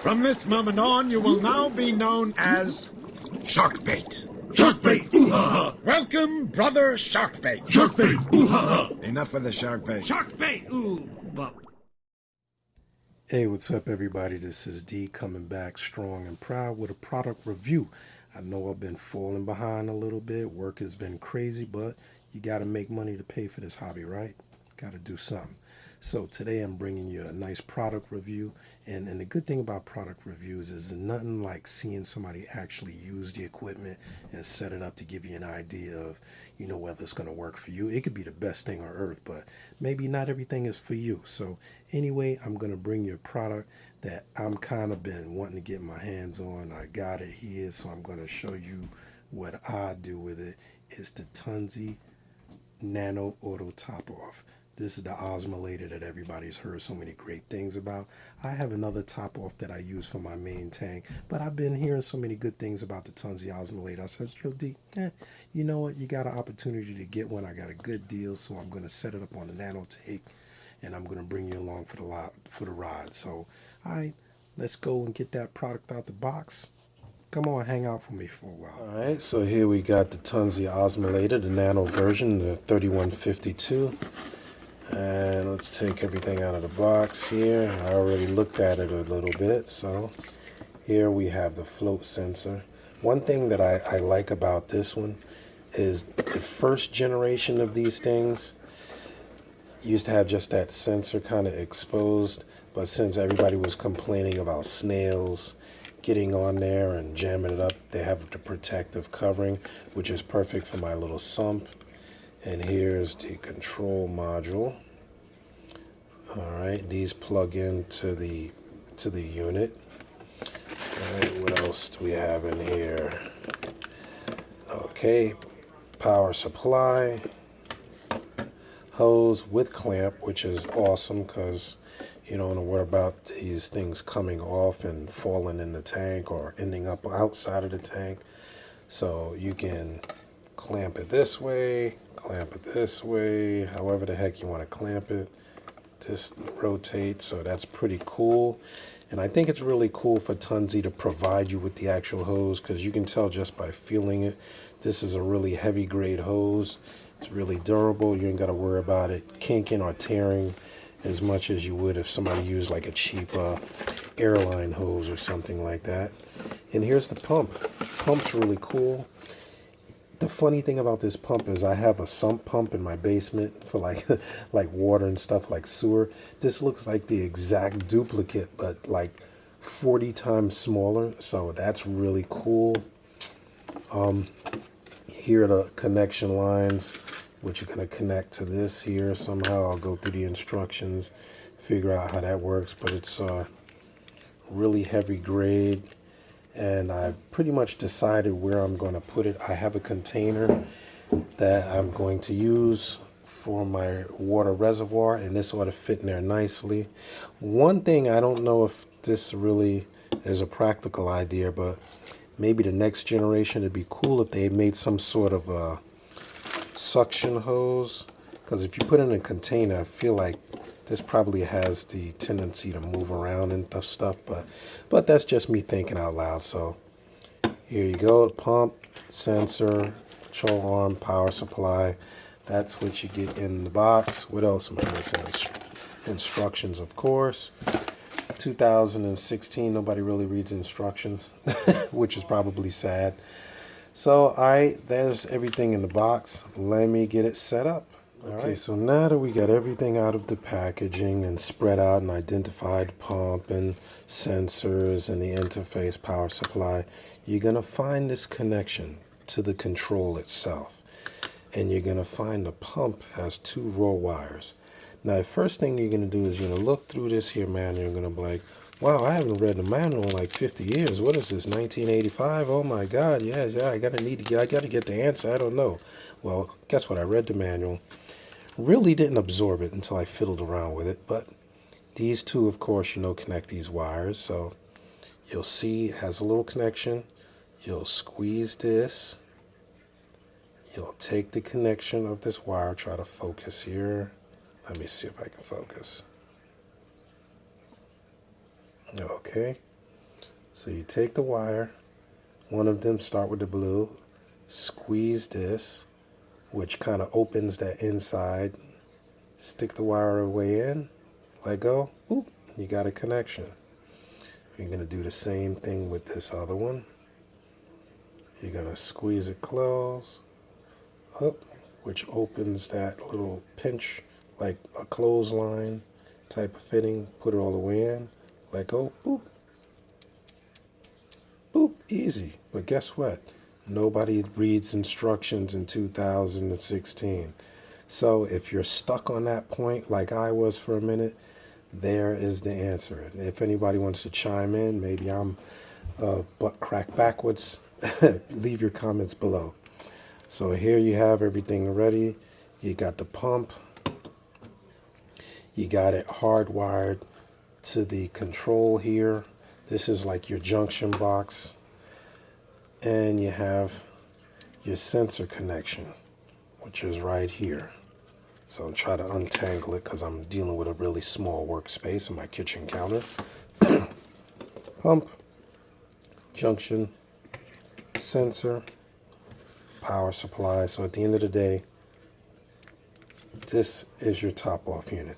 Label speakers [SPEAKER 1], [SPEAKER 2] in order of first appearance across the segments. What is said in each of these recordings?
[SPEAKER 1] From this moment on, you will now be known as Sharkbait.
[SPEAKER 2] Sharkbait! Ooh-ha-ha!
[SPEAKER 1] Welcome, brother Sharkbait.
[SPEAKER 2] Sharkbait! Ooh-ha-ha!
[SPEAKER 1] Enough with the Sharkbait.
[SPEAKER 2] Sharkbait! Ooh! Well.
[SPEAKER 3] Hey, what's up, everybody? This is D coming back strong and proud with a product review. I know I've been falling behind a little bit. Work has been crazy, but you got to make money to pay for this hobby, right? Got to do something. So today I'm bringing you a nice product review. And the good thing about product reviews is nothing like seeing somebody actually use the equipment and set it up to give you an idea of, whether it's going to work for you. It could be the best thing on earth, but maybe not everything is for you. So anyway, I'm going to bring you a product that I'm kind of been wanting to get my hands on. I got it here, so I'm going to show you what I do with it. It's the Tunze Nano Auto Top Off. This is the Osmolator that everybody's heard so many great things about. I have another top off that I use for my main tank, but I've been hearing so many good things about the Tunze Osmolator. I said, yo, D, you know what? You got an opportunity to get one. I got a good deal, so I'm going to set it up on the Nano tank, and I'm going to bring you along for the ride. So, all right, let's go and get that product out the box. Come on, hang out for me for a while. All right, so here we got the Tunze Osmolator, the Nano version, the 3152. And let's take everything out of the box here. I already looked at it a little bit. So here we have the float sensor. One thing that I like about this one is the first generation of these things used to have just that sensor kind of exposed. But since everybody was complaining about snails getting on there and jamming it up, they have the protective covering, which is perfect for my little sump. And here's the control module. All right, these plug into the unit. All right, what else do we have in here? Okay, power supply, hose with clamp, which is awesome because you don't want to worry about these things coming off and falling in the tank or ending up outside of the tank. So you can clamp it this way, clamp it this way, however the heck you want to clamp it. Just rotate, so that's pretty cool. And I think it's really cool for Tunze to provide you with the actual hose, because you can tell just by feeling it. This is a really heavy grade hose. It's really durable. You ain't got to worry about it kinking or tearing as much as you would if somebody used like a cheap airline hose or something like that. And here's the pump. Pump's really cool. The funny thing about this pump is I have a sump pump in my basement for like water and stuff like sewer. This looks like the exact duplicate, but like 40 times smaller. So that's really cool. Here are the connection lines, which are going to connect to this here somehow. I'll go through the instructions, figure out how that works, but it's really heavy grade. And I've pretty much decided where I'm going to put it. I have a container that I'm going to use for my water reservoir, and this ought to fit in there nicely. One thing, I don't know if this really is a practical idea, but maybe the next generation, it'd be cool if they made some sort of a suction hose, because if you put it in a container, I feel like this probably has the tendency to move around and stuff, but that's just me thinking out loud. So here you go, pump, sensor, control arm, power supply. That's what you get in the box. What else am I missing? Instructions, of course. 2016, nobody really reads instructions, which is probably sad. So, all right, there's everything in the box. Let me get it set up. Okay, so now that we got everything out of the packaging and spread out and identified pump and sensors and the interface power supply, you're going to find this connection to the control itself. And you're going to find the pump has 2 raw wires. Now, the first thing you're going to do is you're going to look through this here manual. You're going to be like, wow, I haven't read the manual in like 50 years. What is this, 1985? Oh my God, yeah, I got to get the answer. I don't know. Well, guess what? I read the manual. Really didn't absorb it until I fiddled around with it, but these two, of course, connect these wires. So you'll see it has a little connection. You'll squeeze this. You'll take the connection of this wire, try to focus here. Let me see if I can focus. Okay. So you take the wire, one of them start with the blue, squeeze this, which kind of opens that inside, stick the wire away in, let go, boop, you got a connection. You're going to do the same thing with this other one. You're going to squeeze it close, up, which opens that little pinch, like a clothesline type of fitting, put it all the way in, let go, boop, boop, easy. But guess what? Nobody reads instructions in 2016. So if you're stuck on that point like I was for a minute, there is the answer. If anybody wants to chime in, maybe I'm butt crack backwards, leave your comments below. So here you have everything ready. You got the pump. You got it hardwired to the control here. This is like your junction box. And you have your sensor connection, which is right here. So I'll try to untangle it because I'm dealing with a really small workspace on my kitchen counter. Pump, junction, sensor, power supply. So at the end of the day, this is your top off unit.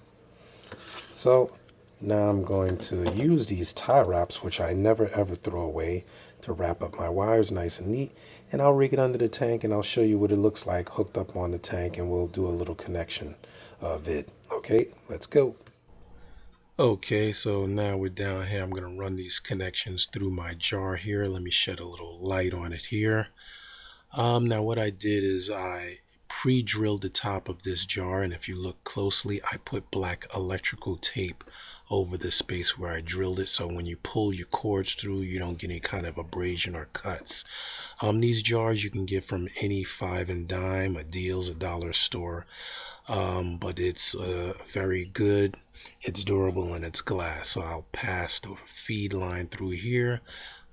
[SPEAKER 3] So now I'm going to use these tie wraps, which I never ever throw away, to wrap up my wires nice and neat. And I'll rig it under the tank and I'll show you what it looks like hooked up on the tank, and we'll do a little connection of it. Okay, let's go. Okay, so now we're down here. I'm going to run these connections through my jar here. Let me shed a little light on it here. Now what I did is I pre-drilled the top of this jar, and if you look closely, I put black electrical tape over the space where I drilled it, so when you pull your cords through, you don't get any kind of abrasion or cuts. These jars you can get from any 5 and dime, a Deals, a dollar store, but it's very good. It's durable and it's glass. So I'll pass the feed line through here.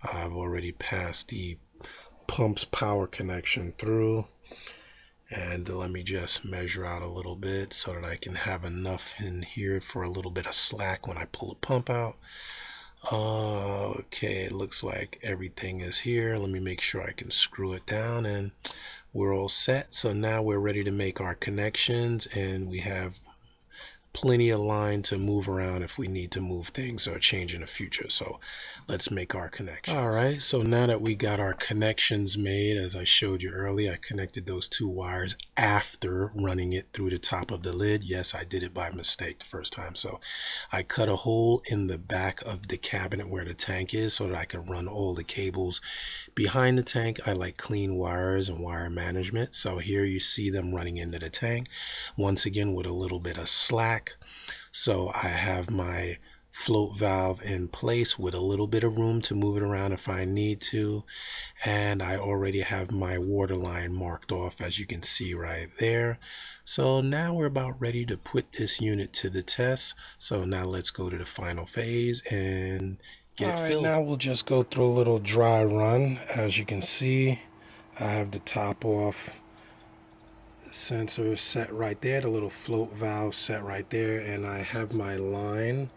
[SPEAKER 3] I've already passed the pump's power connection through, and let me just measure out a little bit so that I can have enough in here for a little bit of slack when I pull the pump out. Okay, it looks like everything is here. Let me make sure I can screw it down, and we're all set. So now we're ready to make our connections, and we have plenty of line to move around if we need to move things or change in the future. So let's make our connection. All right, so now that we got our connections made, as I showed you earlier, I connected those 2 wires after running it through the top of the lid. Yes, I did it by mistake the first time. So I cut a hole in the back of the cabinet where the tank is so that I can run all the cables behind the tank. I like clean wires and wire management. So here you see them running into the tank, once again with a little bit of slack. So I have my float valve in place with a little bit of room to move it around if I need to, and I already have my water line marked off, as you can see right there. So now we're about ready to put this unit to the test. So now let's go to the final phase and get it filled. Now we'll just go through a little dry run. As you can see, I have the top off sensor set right there, the little float valve set right there, and I have my line,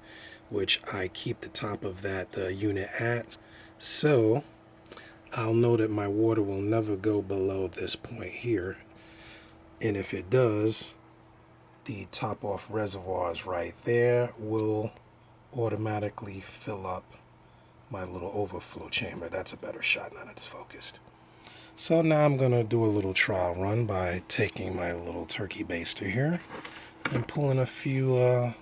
[SPEAKER 3] which I keep the top of that unit at. So I'll know that my water will never go below this point here, and if it does, the top off reservoirs right there will automatically fill up my little overflow chamber. That's a better shot now that it's focused. So now I'm going to do a little trial run by taking my little turkey baster here and pulling a few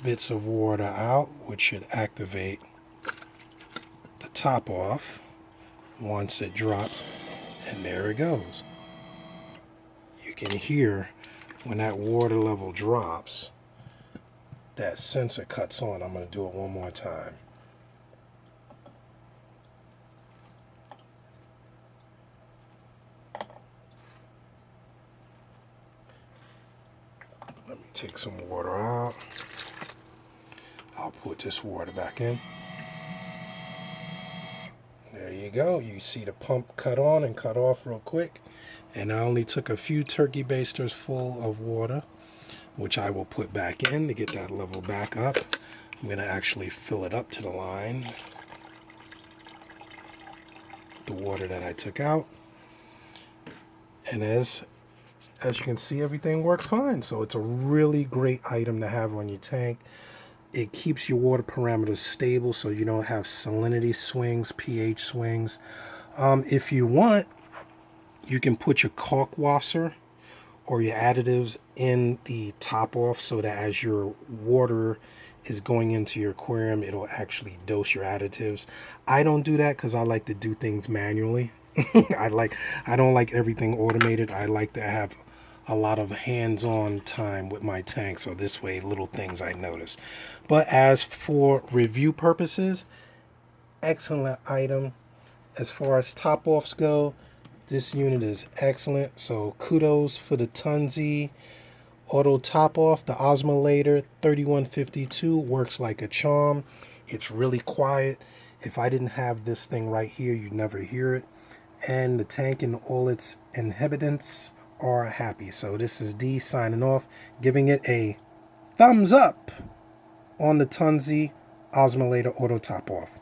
[SPEAKER 3] bits of water out, which should activate the top off once it drops, and there it goes. You can hear when that water level drops, that sensor cuts on. I'm going to do it one more time. Let me take some water out. I'll put this water back in. There you go. You see the pump cut on and cut off real quick. And I only took a few turkey basters full of water, which I will put back in to get that level back up. I'm going to actually fill it up to the line. the water that I took out. And as you can see, everything works fine. So it's a really great item to have on your tank. It keeps your water parameters stable so you don't have salinity swings, pH swings. If you want, you can put your caulk washer or your additives in the top off so that as your water is going into your aquarium, it'll actually dose your additives. I don't do that because I like to do things manually. I don't like everything automated. I like to have a lot of hands-on time with my tank, so this way little things I notice. But as for review purposes, excellent item. As far as top offs go, this unit is excellent. So kudos for the Tunze Auto Top Off. The Osmolator 3152 works like a charm. It's really quiet. If I didn't have this thing right here, you'd never hear it. And the tank and all its inhabitants are happy. So this is D signing off, giving it a thumbs up on the Tunze Osmolator Auto Top Off.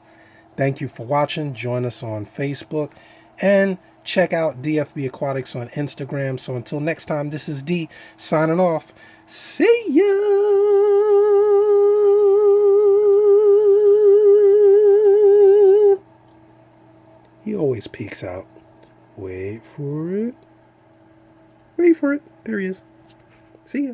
[SPEAKER 3] Thank you for watching. Join us on Facebook and check out DFB Aquatics on Instagram. So until next time, this is D signing off. See ya! He always peeks out. Wait for it. Wait for it. There he is. See ya.